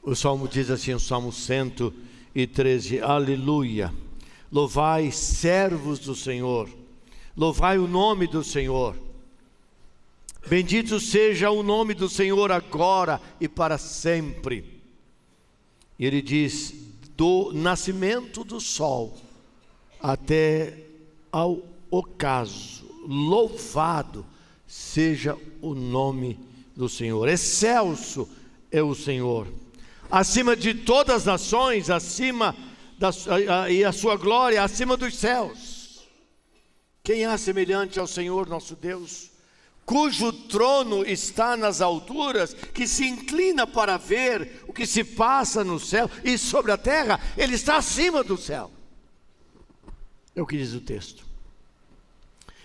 O Salmo diz assim, o Salmo 113, aleluia. Louvai, servos do Senhor, louvai o nome do Senhor. Bendito seja o nome do Senhor agora e para sempre. E ele diz, do nascimento do sol até ao ocaso, louvado seja o nome do Senhor. Excelso é o Senhor, acima de todas as nações, e a sua glória acima dos céus. Quem há semelhante ao Senhor nosso Deus, cujo trono está nas alturas, que se inclina para ver o que se passa no céu e sobre a terra? Ele está acima do céu. É o que diz o texto.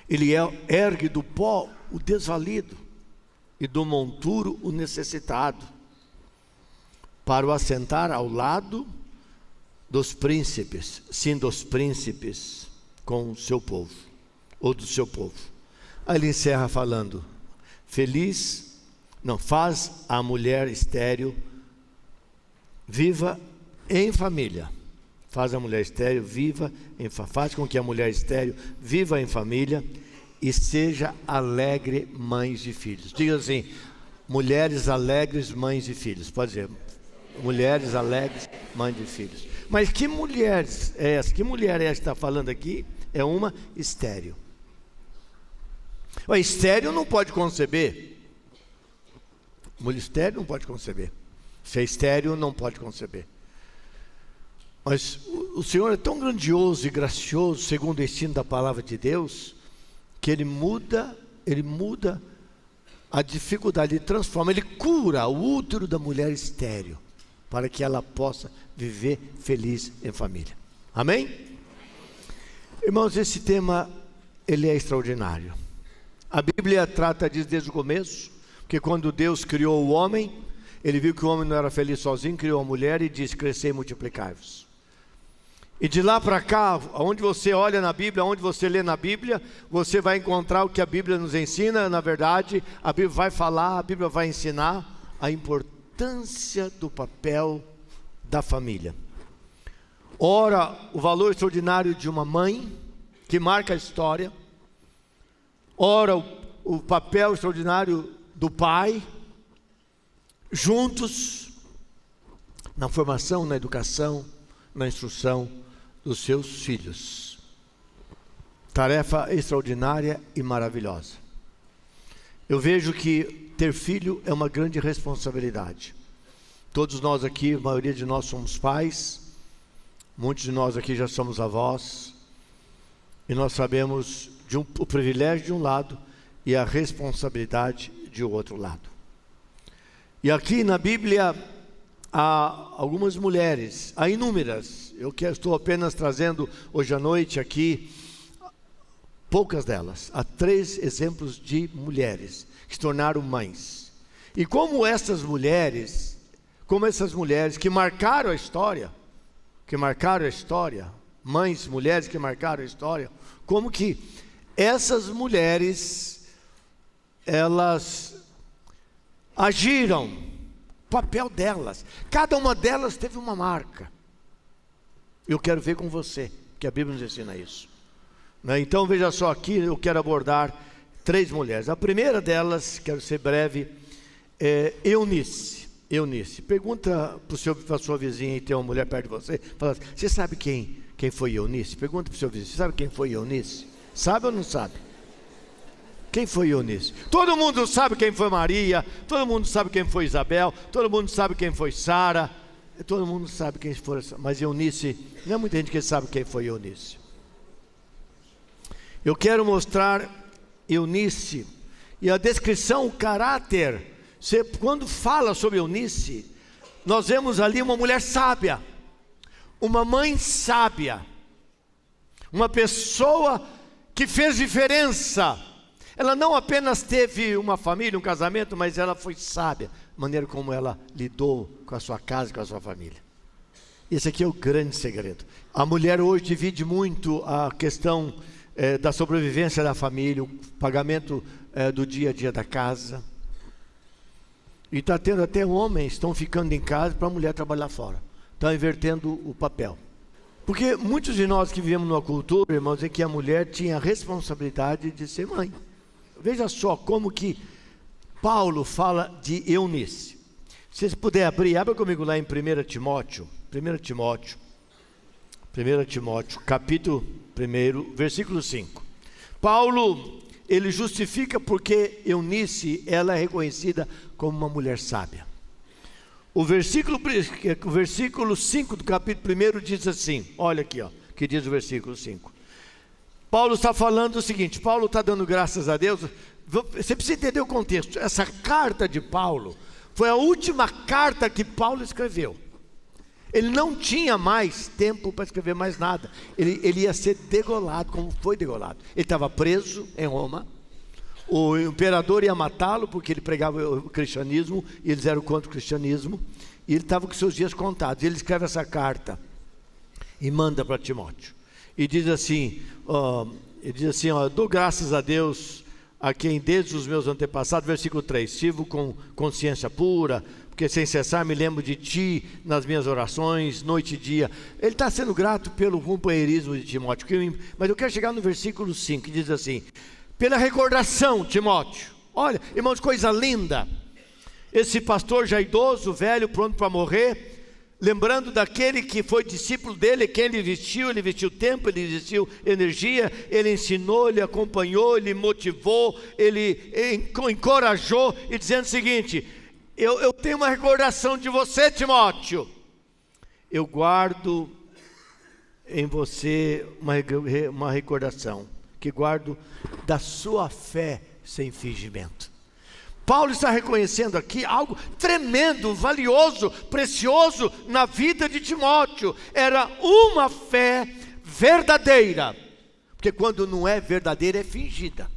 Ele ergue do pó o desvalido e do monturo o necessitado, para o assentar ao lado dos príncipes, sim, dos príncipes, com o seu povo, ou do seu povo. Aí ele encerra falando, faz a mulher estéril viva em família. Faz a mulher estéril viva em família. Faz com que a mulher estéril viva em família e seja alegre mães de filhos. Diga assim, mulheres alegres mães de filhos. Pode dizer, mulheres alegres mães de filhos. Mas que mulheres é essa? Que mulher é essa que está falando aqui? É uma estéril. O estéril não pode conceber. Mulher estéril não pode conceber. Se é estéril, não pode conceber. Mas o Senhor é tão grandioso e gracioso, segundo o ensino da palavra de Deus, que Ele muda a dificuldade, Ele transforma, Ele cura o útero da mulher estéril, para que ela possa viver feliz em família. Amém? Irmãos, esse tema, ele é extraordinário. A Bíblia trata disso desde o começo, porque quando Deus criou o homem, Ele viu que o homem não era feliz sozinho, criou a mulher e disse, crescei e multiplicai-vos. E de lá para cá, onde você olha na Bíblia, onde você lê na Bíblia, você vai encontrar o que a Bíblia nos ensina. Na verdade, a Bíblia vai falar, a Bíblia vai ensinar a importância do papel da família. Ora, o valor extraordinário de uma mãe, que marca a história. Ora, o papel extraordinário do pai, juntos, na formação, na educação, na instrução dos seus filhos. Tarefa extraordinária e maravilhosa. Eu vejo que ter filho é uma grande responsabilidade. Todos nós aqui, a maioria de nós somos pais, muitos de nós aqui já somos avós, e nós sabemos o privilégio de um lado e a responsabilidade de outro lado. E aqui na Bíblia há algumas mulheres, há inúmeras. Eu estou apenas trazendo hoje à noite aqui poucas delas. Há 3 exemplos de mulheres que se tornaram mães. E como essas mulheres que marcaram a história, mães, mulheres que marcaram a história, como que essas mulheres, elas agiram, o papel delas, cada uma delas teve uma marca. Eu quero ver com você, que a Bíblia nos ensina isso, né? Então veja só, aqui eu quero abordar 3 mulheres. A primeira delas, quero ser breve, é Eunice. Pergunta para a sua vizinha, e tem uma mulher perto de você, fala assim, você sabe quem foi Eunice? Pergunta para o seu vizinho, você sabe quem foi Eunice? Sabe ou não sabe? Quem foi Eunice? Todo mundo sabe quem foi Maria, todo mundo sabe quem foi Isabel, todo mundo sabe quem foi Sara, todo mundo sabe quem foi, mas Eunice, não é muita gente que sabe quem foi Eunice. Eu quero mostrar Eunice, e a descrição, o caráter, quando fala sobre Eunice, nós vemos ali uma mulher sábia, uma mãe sábia, uma pessoa que fez diferença. Ela não apenas teve uma família, um casamento, mas ela foi sábia, a maneira como ela lidou com a sua casa e com a sua família. Esse aqui é o grande segredo. A mulher hoje divide muito a questão da sobrevivência da família, o pagamento do dia a dia da casa. E está tendo até homens estão ficando em casa para a mulher trabalhar fora. Estão invertendo o papel. Porque muitos de nós que vivemos numa cultura, irmãos, em que a mulher tinha a responsabilidade de ser mãe. Veja só como que Paulo fala de Eunice. Se você puder abra comigo lá em 1 Timóteo, capítulo 1, versículo 5. Paulo, ele justifica porque Eunice, ela é reconhecida como uma mulher sábia. O versículo 5 do capítulo 1 diz assim, olha aqui, que diz o versículo 5. Paulo está falando o seguinte, Paulo está dando graças a Deus. Você precisa entender o contexto. Essa carta de Paulo foi a última carta que Paulo escreveu. Ele não tinha mais tempo para escrever mais nada. Ele ia ser degolado, como foi degolado. Ele estava preso em Roma. O imperador ia matá-lo porque ele pregava o cristianismo e eles eram contra o cristianismo. E ele estava com seus dias contados. Ele escreve essa carta e manda para Timóteo. E diz assim, dou graças a Deus, a quem desde os meus antepassados, versículo 3, sirvo com consciência pura, porque sem cessar me lembro de ti nas minhas orações, noite e dia. Ele está sendo grato pelo companheirismo de Timóteo, mas eu quero chegar no versículo 5, que diz assim, pela recordação, Timóteo, olha, irmãos, coisa linda, esse pastor já idoso, velho, pronto para morrer, lembrando daquele que foi discípulo dele, quem ele investiu tempo, ele investiu energia, ele ensinou, ele acompanhou, ele motivou, ele encorajou, e dizendo o seguinte, eu tenho uma recordação de você, Timóteo, eu guardo em você uma recordação, que guardo da sua fé sem fingimento. Paulo está reconhecendo aqui algo tremendo, valioso, precioso na vida de Timóteo. Era uma fé verdadeira, porque quando não é verdadeira é fingida.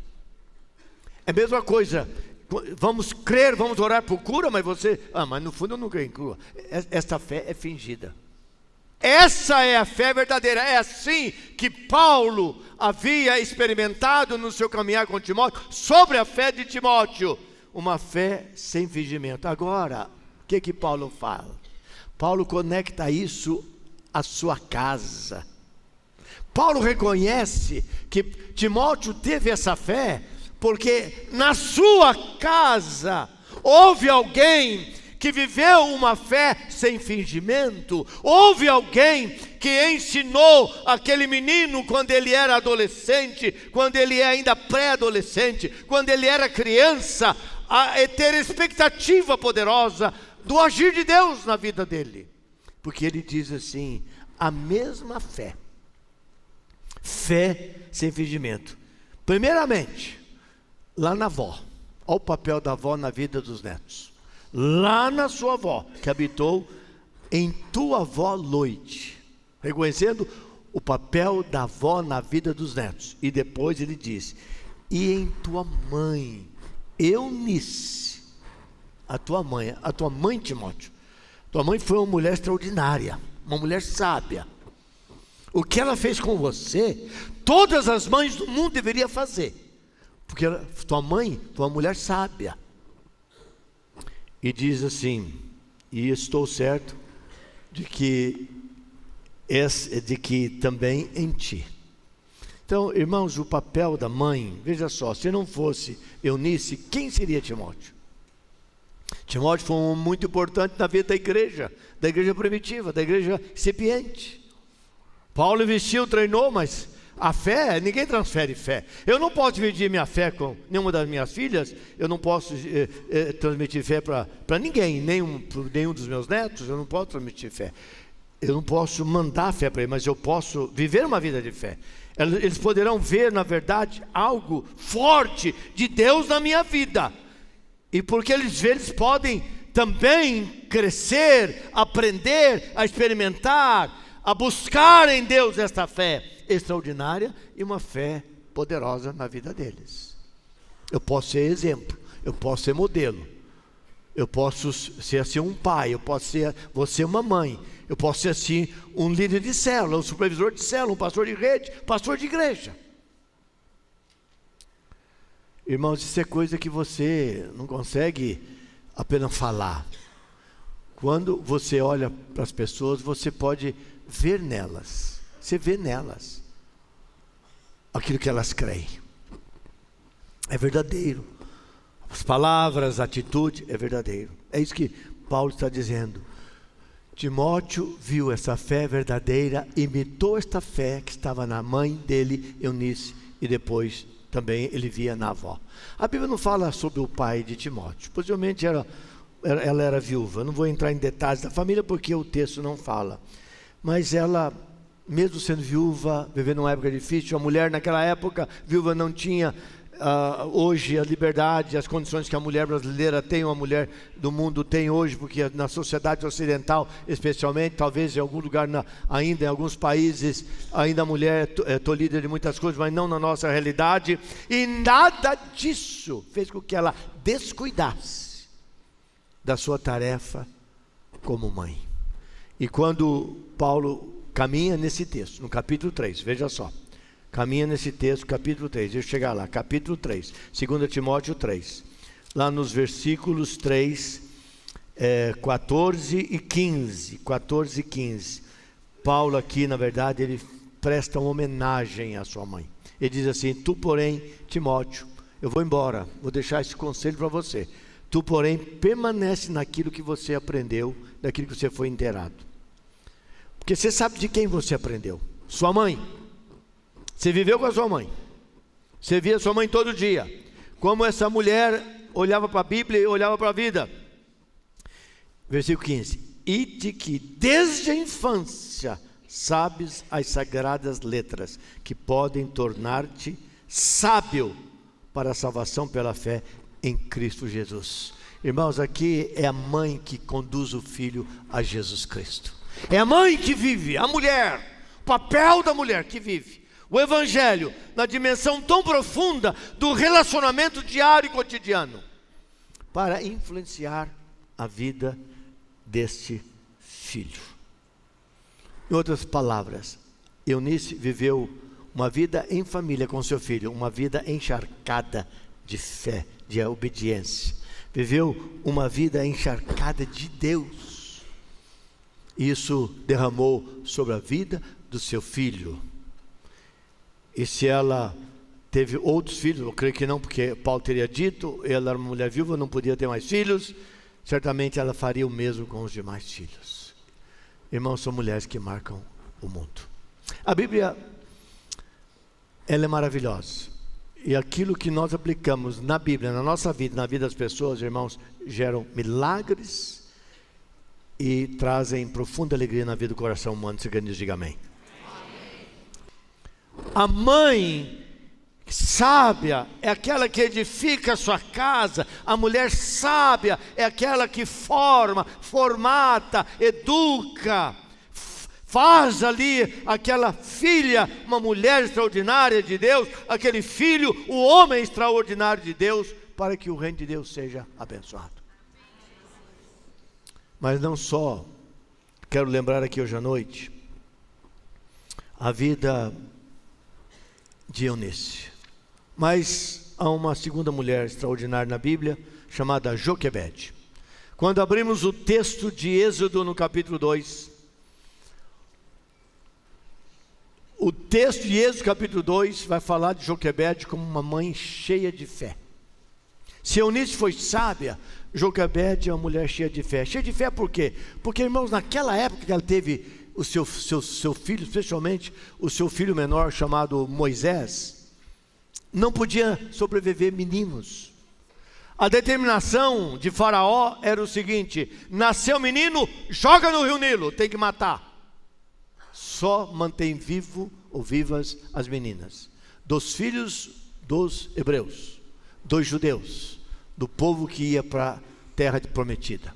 É a mesma coisa, vamos crer, vamos orar por cura, mas mas no fundo eu não creio em cura. Esta fé é fingida. Essa é a fé verdadeira. É assim que Paulo havia experimentado no seu caminhar com Timóteo, sobre a fé de Timóteo. Uma fé sem fingimento. Agora, o que Paulo fala? Paulo conecta isso à sua casa. Paulo reconhece que Timóteo teve essa fé, porque na sua casa houve alguém que viveu uma fé sem fingimento. Houve alguém que ensinou aquele menino quando ele era adolescente, quando ele é ainda pré-adolescente, quando ele era criança, a ter expectativa poderosa do agir de Deus na vida dele. Porque ele diz assim, a mesma fé sem fingimento. Primeiramente, lá na avó, olha o papel da avó na vida dos netos. Lá na sua avó, que habitou em tua avó Loide, reconhecendo o papel da avó na vida dos netos. E depois ele diz, e em tua mãe, Eunice, a tua mãe Timóteo, tua mãe foi uma mulher extraordinária, uma mulher sábia. O que ela fez com você, todas as mães do mundo deveriam fazer, porque tua mãe foi uma mulher sábia. E diz assim, e estou certo de que também em ti. Então, irmãos, o papel da mãe, veja só, se não fosse Eunice, quem seria Timóteo? Timóteo foi um muito importante na vida da igreja primitiva, da igreja incipiente. Paulo investiu, treinou, mas a fé, ninguém transfere fé. Eu não posso dividir minha fé com nenhuma das minhas filhas, eu não posso transmitir fé para ninguém, nenhum dos meus netos, eu não posso transmitir fé. Eu não posso mandar fé para eles, mas eu posso viver uma vida de fé. Eles poderão ver, na verdade, algo forte de Deus na minha vida. E porque eles podem também crescer, aprender, a experimentar, a buscar em Deus esta fé extraordinária e uma fé poderosa na vida deles. Eu posso ser exemplo, eu posso ser modelo, eu posso ser assim um pai, vou ser uma mãe, eu posso ser assim um líder de célula, um supervisor de célula, um pastor de rede, pastor de igreja. Irmãos, isso é coisa que você não consegue apenas falar. Quando você olha para as pessoas, você pode ver nelas. Você vê nelas aquilo que elas creem. É verdadeiro. As palavras, a atitude, é verdadeiro. É isso que Paulo está dizendo. Timóteo viu essa fé verdadeira, imitou esta fé que estava na mãe dele, Eunice, e depois também ele via na avó. A Bíblia não fala sobre o pai de Timóteo. Possivelmente ela era viúva. Não vou entrar em detalhes da família porque o texto não fala. Mas ela, mesmo sendo viúva, vivendo uma época difícil, a mulher naquela época, viúva, não tinha hoje a liberdade, as condições que a mulher brasileira tem, a mulher do mundo tem hoje, porque na sociedade ocidental, especialmente, talvez em algum lugar, ainda em alguns países, ainda a mulher é tolhida de muitas coisas, mas não na nossa realidade, e nada disso fez com que ela descuidasse da sua tarefa como mãe. E quando Paulo caminha nesse texto, no capítulo 3, veja só, caminha nesse texto, capítulo 3, deixa eu chegar lá, capítulo 3, 2 Timóteo 3, lá nos versículos 3, 14 e 15, Paulo aqui, na verdade, ele presta uma homenagem à sua mãe. Ele diz assim: tu, porém, Timóteo, eu vou embora, vou deixar esse conselho para você. Tu, porém, permanece naquilo que você aprendeu, daquilo que você foi inteirado. Porque você sabe de quem você aprendeu? Sua mãe. Você viveu com a sua mãe. Você via sua mãe todo dia. Como essa mulher olhava para a Bíblia e olhava para a vida. Versículo 15. E de que desde a infância sabes as sagradas letras, que podem tornar-te sábio para a salvação pela fé em Cristo Jesus. Irmãos, aqui é a mãe que conduz o filho a Jesus Cristo. É a mãe que vive, a mulher, o papel da mulher que vive o Evangelho na dimensão tão profunda do relacionamento diário e cotidiano, para influenciar a vida deste filho. Em outras palavras, Eunice viveu uma vida em família com seu filho, uma vida encharcada de fé, de obediência. Viveu uma vida encharcada de Deus. Isso derramou sobre a vida do seu filho. E se ela teve outros filhos, eu creio que não, porque Paulo teria dito, ela era uma mulher viúva, não podia ter mais filhos, certamente ela faria o mesmo com os demais filhos. Irmãos, são mulheres que marcam o mundo. A Bíblia, ela é maravilhosa. E aquilo que nós aplicamos na Bíblia, na nossa vida, na vida das pessoas, irmãos, geram milagres e trazem profunda alegria na vida do coração humano. Se alguém diga amém. A mãe sábia é aquela que edifica a sua casa. A mulher sábia é aquela que forma, formata, educa, faz ali aquela filha uma mulher extraordinária de Deus, aquele filho, o homem extraordinário de Deus, para que o reino de Deus seja abençoado. Mas não só, quero lembrar aqui hoje à noite, a vida de Eunice, mas há uma segunda mulher extraordinária na Bíblia, chamada Joquebede. Quando abrimos o texto de Êxodo no capítulo 2, o texto de Êxodo capítulo 2 vai falar de Joquebede como uma mãe cheia de fé. Se Eunice foi sábia, Joquebede é uma mulher cheia de fé. Cheia de fé por quê? Porque, irmãos, naquela época que ela teve o seu filho, especialmente o seu filho menor chamado Moisés, não podia sobreviver meninos. A determinação de Faraó era o seguinte: nasceu menino, joga no rio Nilo, tem que matar. Só mantém vivo ou vivas as meninas dos filhos dos hebreus, dos judeus, do povo que ia para a terra prometida.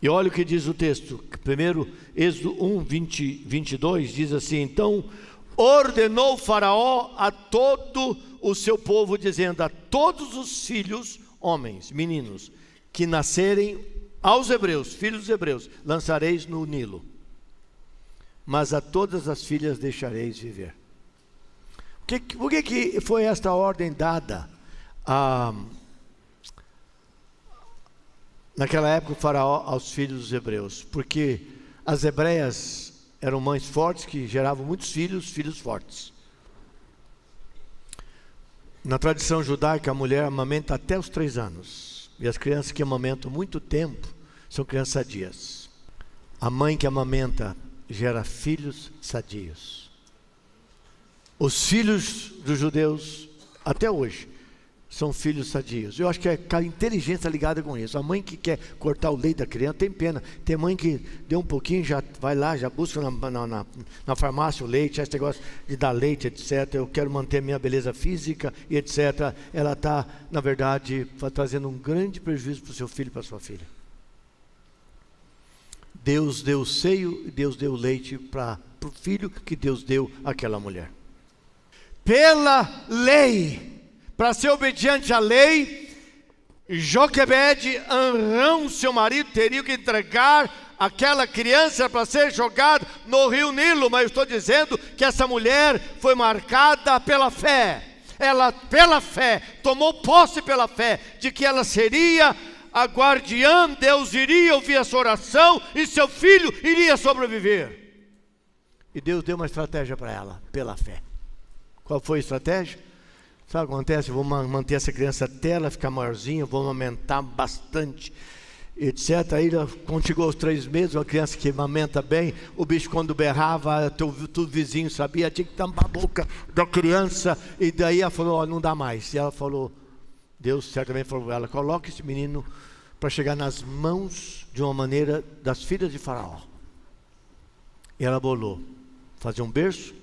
E olha o que diz o texto, primeiro Êxodo 1, 22, diz assim: então ordenou Faraó a todo o seu povo, dizendo: a todos os filhos, homens, meninos, que nascerem aos hebreus, filhos dos hebreus, lançareis no Nilo, mas a todas as filhas deixareis viver. Por que foi esta ordem dada naquela época, o faraó aos filhos dos hebreus, porque as hebreias eram mães fortes que geravam muitos filhos, filhos fortes. Na tradição judaica, a mulher amamenta até os 3 anos. E as crianças que amamentam muito tempo são crianças sadias. A mãe que amamenta gera filhos sadios. Os filhos dos judeus, até hoje, são filhos sadios. Eu acho que a inteligência ligada com isso. A mãe que quer cortar o leite da criança tem pena. Tem mãe que deu um pouquinho, já vai lá, já busca na farmácia o leite, esse negócio de dar leite, etc. Eu quero manter minha beleza física e etc. Ela está, na verdade, trazendo um grande prejuízo para o seu filho e para a sua filha. Deus deu o seio e Deus deu o leite para o filho que Deus deu àquela mulher. Pela lei, para ser obediente à lei, Joquebede, Arão, seu marido, teriam que entregar aquela criança para ser jogada no rio Nilo. Mas eu estou dizendo que essa mulher foi marcada pela fé. Ela, pela fé, tomou posse pela fé de que ela seria a guardiã. Deus iria ouvir a sua oração e seu filho iria sobreviver. E Deus deu uma estratégia para ela, pela fé. Qual foi a estratégia? Sabe o que acontece? Eu vou manter essa criança até ela ficar maiorzinha, vou amamentar bastante, etc. Aí, quando chegou aos 3 meses, uma criança que amamenta bem, o bicho quando berrava, todo vizinho sabia, tinha que tampar a boca da criança. E daí ela falou, não dá mais. E ela falou, Deus certamente falou para ela, coloque esse menino para chegar nas mãos de uma maneira das filhas de Faraó. E ela bolou, fazer um berço,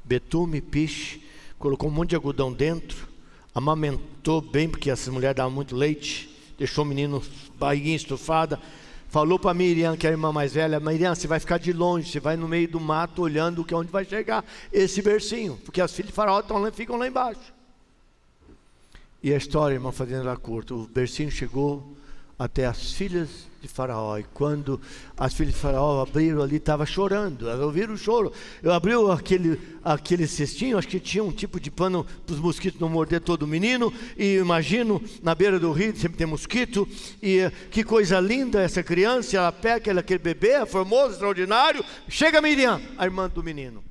betume, piche, colocou um monte de algodão dentro, amamentou bem, porque essa mulher dava muito leite, deixou o menino barriguinha estufada, falou para Miriam, que é a irmã mais velha, Miriam, você vai ficar de longe, você vai no meio do mato olhando que onde vai chegar esse bercinho, porque as filhas de Faraó ficam lá embaixo. E a história, irmão, fazendo ela curta, o bercinho chegou até as filhas de Faraó, e quando as filhas de Faraó abriram ali, estava chorando, elas ouviram o choro. Eu abri aquele cestinho, acho que tinha um tipo de pano para os mosquitos não morder todo o menino, e imagino, na beira do rio sempre tem mosquito, e que coisa linda essa criança, ela pega aquele bebê, formoso, extraordinário, chega Miriam, a irmã do menino.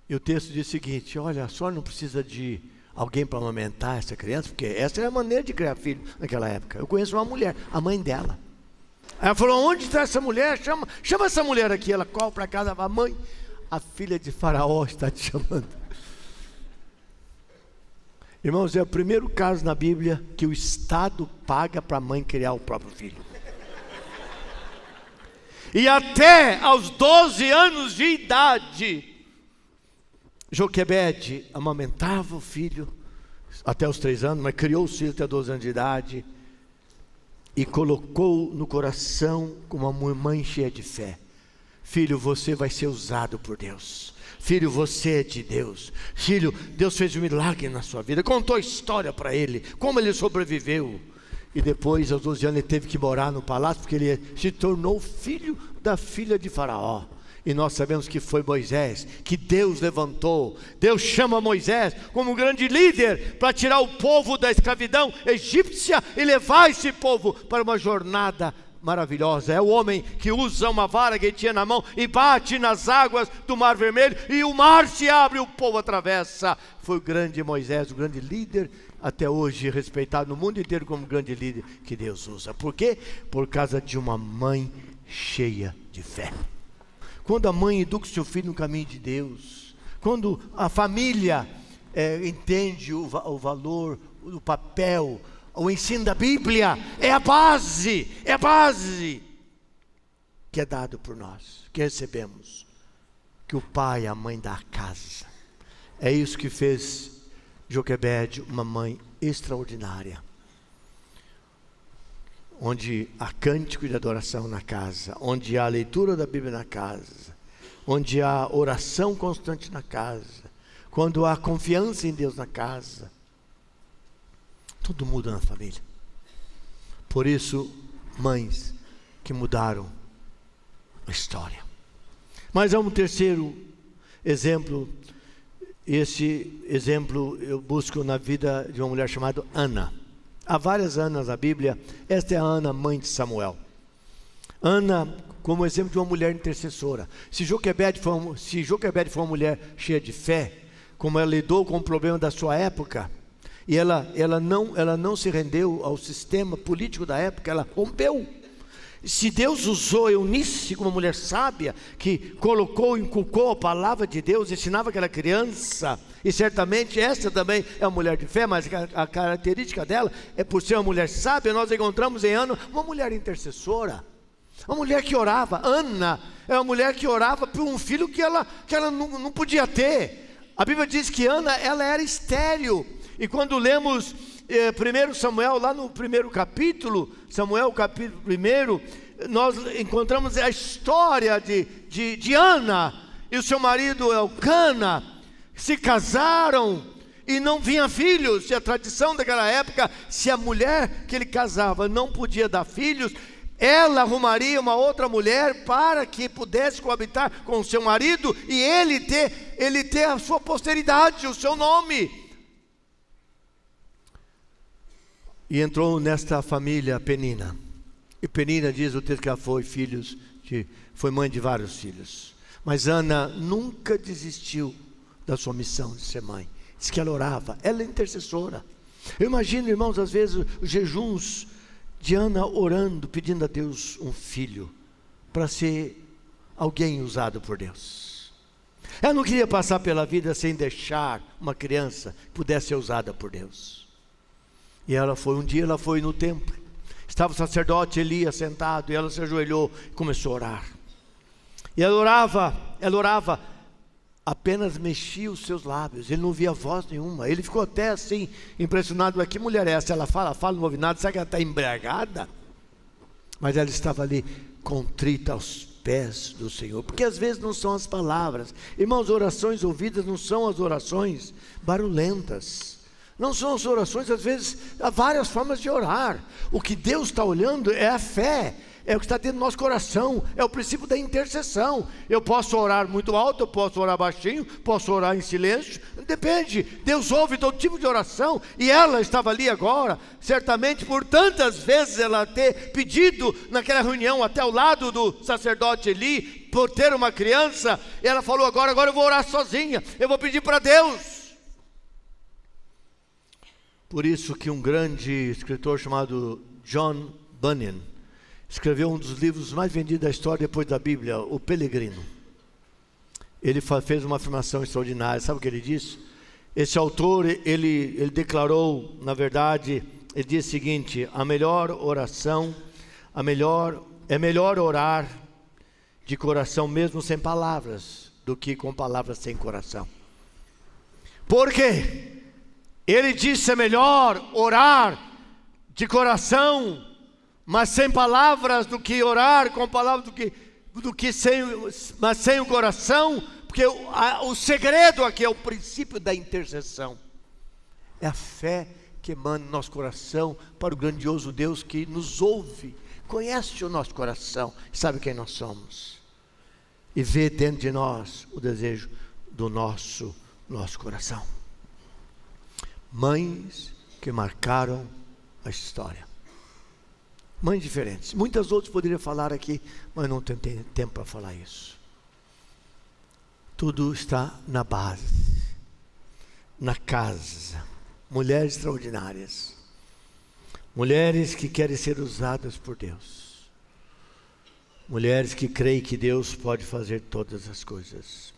E o texto diz o seguinte, olha, a senhora não precisa de alguém para amamentar essa criança, porque essa é a maneira de criar filho naquela época. Eu conheço uma mulher, a mãe dela. Ela falou, onde está essa mulher? Chama essa mulher aqui. Ela corre para casa, a mãe, a filha de Faraó está te chamando. Irmãos, é o primeiro caso na Bíblia que o Estado paga para a mãe criar o próprio filho. E até aos 12 anos de idade, Joquebede amamentava o filho até os 3 anos, mas criou o filho até 12 anos de idade e colocou no coração como uma mãe cheia de fé. Filho, você vai ser usado por Deus. Filho, você é de Deus. Filho, Deus fez um milagre na sua vida. Contou a história para ele, como ele sobreviveu. E depois, aos 12 anos, ele teve que morar no palácio, porque ele se tornou filho da filha de Faraó. E nós sabemos que foi Moisés, que Deus levantou. Deus chama Moisés como um grande líder para tirar o povo da escravidão egípcia e levar esse povo para uma jornada maravilhosa. É o homem que usa uma vara que tinha na mão e bate nas águas do Mar Vermelho e o mar se abre e o povo atravessa. Foi o grande Moisés, o grande líder, até hoje respeitado no mundo inteiro como grande líder que Deus usa. Por quê? Por causa de uma mãe cheia de fé. Quando a mãe educa o seu filho no caminho de Deus, quando a família entende o valor, o papel, o ensino da Bíblia, é a base que é dado por nós, que recebemos, que o pai e a mãe da casa. É isso que fez Joquebede uma mãe extraordinária, onde há cântico de adoração na casa, onde há leitura da Bíblia na casa, onde há oração constante na casa, quando há confiança em Deus na casa, tudo muda na família. Por isso, mães que mudaram a história. Mas há um terceiro exemplo. Esse exemplo eu busco na vida de uma mulher chamada Ana. Há várias Anas na Bíblia. Esta é a Ana, mãe de Samuel. Ana, como exemplo de uma mulher intercessora. Se Joquebede foi uma mulher cheia de fé, como ela lidou com o problema da sua época, e ela não se rendeu ao sistema político da época, ela rompeu. Se Deus usou Eunice como uma mulher sábia, que inculcou a palavra de Deus, ensinava aquela criança, e certamente essa também é uma mulher de fé, mas a característica dela é por ser uma mulher sábia. Nós encontramos em Ana uma mulher intercessora, uma mulher que orava. Ana é uma mulher que orava por um filho que ela não podia ter. A Bíblia diz que Ana, ela era estéril, e quando lemos 1 Samuel, lá no primeiro capítulo, Samuel capítulo 1, nós encontramos a história de Ana e o seu marido Elcana. Se casaram e não vinha filhos, e a tradição daquela época, se a mulher que ele casava não podia dar filhos, ela arrumaria uma outra mulher para que pudesse coabitar com o seu marido e ele ter a sua posteridade, o seu nome. E entrou nesta família Penina. E Penina, diz o texto, que ela foi mãe de vários filhos. Mas Ana nunca desistiu da sua missão de ser mãe. Diz que ela orava, ela é intercessora. Eu imagino, irmãos, às vezes os jejuns de Ana orando, pedindo a Deus um filho, para ser alguém usado por Deus. Ela não queria passar pela vida sem deixar uma criança que pudesse ser usada por Deus. E um dia ela foi no templo, estava o sacerdote Elias sentado, e ela se ajoelhou e começou a orar. E ela orava, apenas mexia os seus lábios, ele não via voz nenhuma. Ele ficou até assim, impressionado: que mulher é essa? Ela fala, não ouve nada, será que ela está embriagada? Mas ela estava ali, contrita aos pés do Senhor, porque às vezes não são as palavras, irmãos, orações ouvidas não são as orações barulhentas, não são as orações, às vezes há várias formas de orar. O que Deus está olhando é a fé, é o que está dentro do nosso coração, é o princípio da intercessão. Eu posso orar muito alto, eu posso orar baixinho, posso orar em silêncio, depende. Deus ouve todo tipo de oração, e ela estava ali agora, certamente por tantas vezes ela ter pedido naquela reunião, até ao lado do sacerdote Eli, por ter uma criança. E ela falou: agora eu vou orar sozinha, eu vou pedir para Deus. Por isso que um grande escritor chamado John Bunyan escreveu um dos livros mais vendidos da história depois da Bíblia, O Peregrino. Ele fez uma afirmação extraordinária. Sabe o que ele disse? Esse autor, ele declarou, na verdade, ele diz o seguinte: a melhor oração, é melhor orar de coração mesmo sem palavras, do que com palavras sem coração. Por quê? Ele disse: é melhor orar de coração, mas sem palavras, do que orar com palavras, mas sem o coração. Porque o segredo aqui é o princípio da intercessão. É a fé que emana no nosso coração para o grandioso Deus que nos ouve, conhece o nosso coração, sabe quem nós somos, e vê dentro de nós o desejo do nosso coração. Mães que marcaram a história, mães diferentes. Muitas outras poderiam falar aqui, mas não tenho tempo para falar isso. Tudo está na base, na casa. Mulheres extraordinárias, mulheres que querem ser usadas por Deus, mulheres que creem que Deus pode fazer todas as coisas.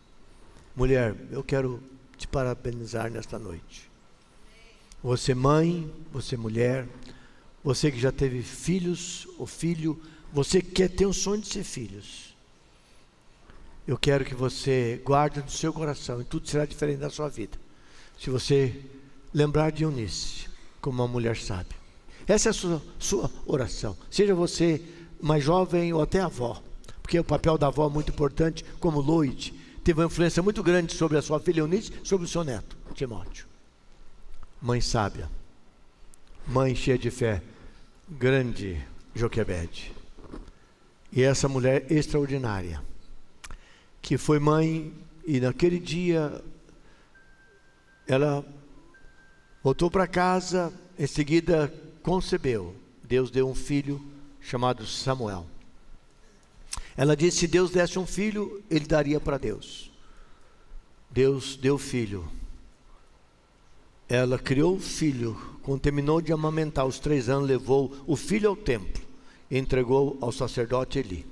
Mulher, eu quero te parabenizar nesta noite. Você mãe, você mulher, você que já teve filhos ou filho, você que quer ter um sonho de ser filhos, eu quero que você guarde no seu coração, e tudo será diferente da sua vida, se você lembrar de Eunice como uma mulher sábia. Essa é a sua oração. Seja você mais jovem ou até avó, porque o papel da avó é muito importante, como Lloyd teve uma influência muito grande sobre a sua filha Eunice, sobre o seu neto Timóteo. Mãe sábia, mãe cheia de fé, grande Joquebede. E essa mulher extraordinária, que foi mãe, e naquele dia ela voltou para casa, em seguida concebeu, Deus deu um filho chamado Samuel. Ela disse: se Deus desse um filho, ele daria para Deus. Deus deu filho. Ela criou o filho. Quando terminou de amamentar, aos 3 anos, levou o filho ao templo e entregou ao sacerdote Eli.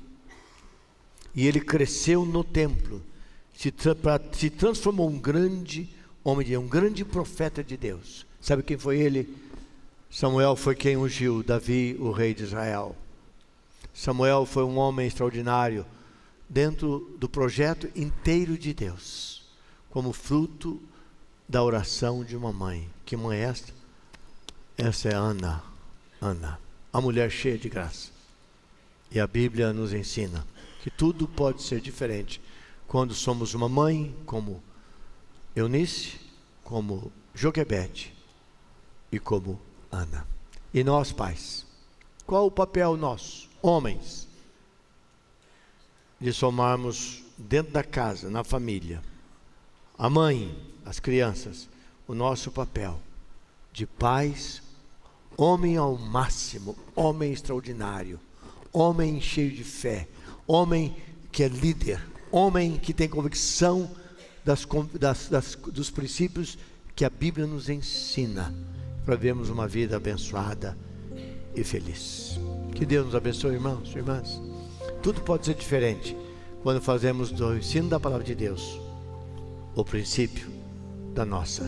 E ele cresceu no templo, se transformou um grande homem, um grande profeta de Deus. Sabe quem foi ele? Samuel foi quem ungiu Davi, o rei de Israel. Samuel foi um homem extraordinário dentro do projeto inteiro de Deus, como fruto da oração de uma mãe. Que mãe é esta? Essa é Ana, a mulher cheia de graça. E a Bíblia nos ensina que tudo pode ser diferente quando somos uma mãe como Eunice, como Joquebede e como Ana. E nós, pais, qual o papel nosso, homens, de somarmos dentro da casa, na família, a mãe, as crianças, o nosso papel de pais, homem ao máximo, homem extraordinário, homem cheio de fé, homem que é líder, homem que tem convicção dos princípios que a Bíblia nos ensina, para vermos uma vida abençoada e feliz. Que Deus nos abençoe, irmãos e irmãs. Tudo pode ser diferente quando fazemos do ensino da palavra de Deus o princípio da nossa